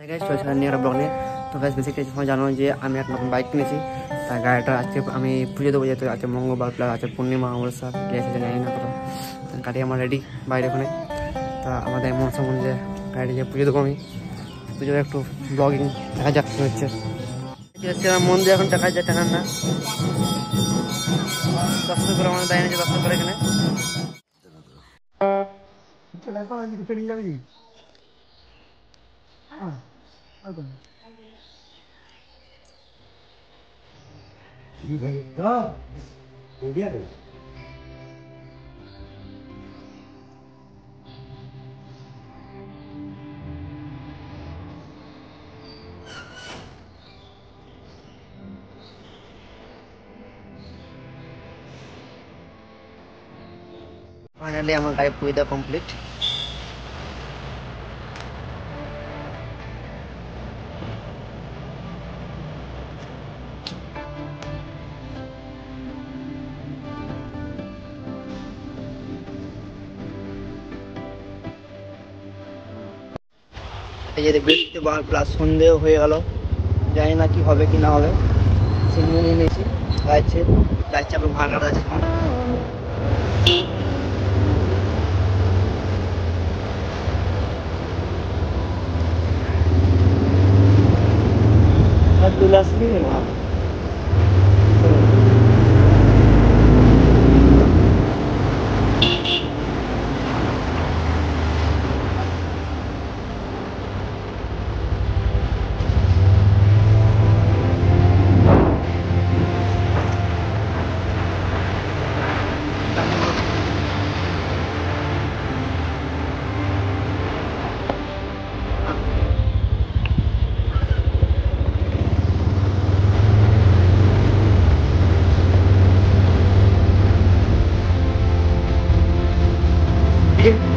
নিয়ে একটা ব্লগ নিয়ে। তো গাইস বেসিক্যালি সবাই জানো যে আমি একটা নতুন বাইক কিনেছি। তাই গাড়িটা আজকে আমি পুজো দেবো, যেহেতু আছে মঙ্গলবার প্লাস আছে পূর্ণিমা অমাবস্যা গেছে জানি না কত। গাড়ি আমার রেডি বাইরে ওখানে। তা আমাদের মনসা মন্দিরে গাড়ি যে পুজো দেবো আমি, পুজোর একটু ব্লগিং দেখা যাক কী হচ্ছে। মন্দির এখন দেখা যায় টাকার না দর্শন করে আমাদের দায় নিয়েছে দর্শন করে এখানে। ফাইনালি আমার গাড়ি পুজো কমপ্লিট। এই যে বৃষ্টি প্লাস সন্দেহ হয়ে গেল, জানি না কি হবে কি না হবে। সিগন্যাল নিয়ে নিয়েছি, যাচ্ছে আপনার ভাঙা আছে।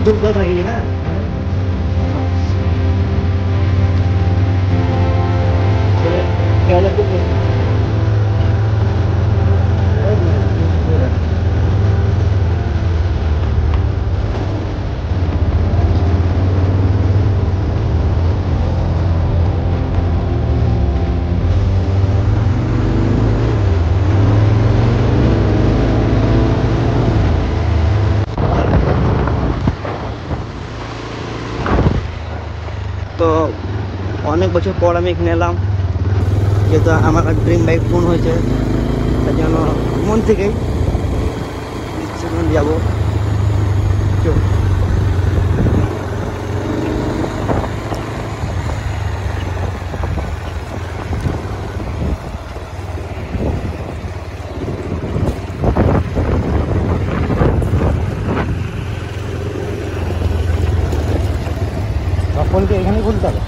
দুর্গা থাকি না তো অনেক বছর পর আমি এখানে এলাম, যেহেতু আমার ড্রিম বাইক ফোন হয়েছে, তার জন্য মন থেকেই যাবো। ফোনকে এখানে খুলতে হবে।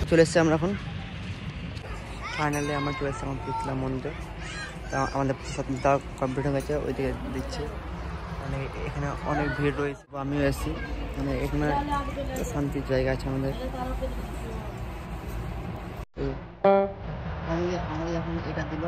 চলে এসছি আমরা এখন, ফাইনালি আমরা চলে এসছি আমার পিছলা মন্দিরে। তা আমাদের দেওয়া কমপ্লিট হয়ে গেছে, ওই দিকে দিচ্ছে। মানে এখানে অনেক ভিড় রয়েছে, আমিও এসেছি। মানে এখানে শান্তির জায়গা আছে আমাদের। আমাদের এখন এটা দিল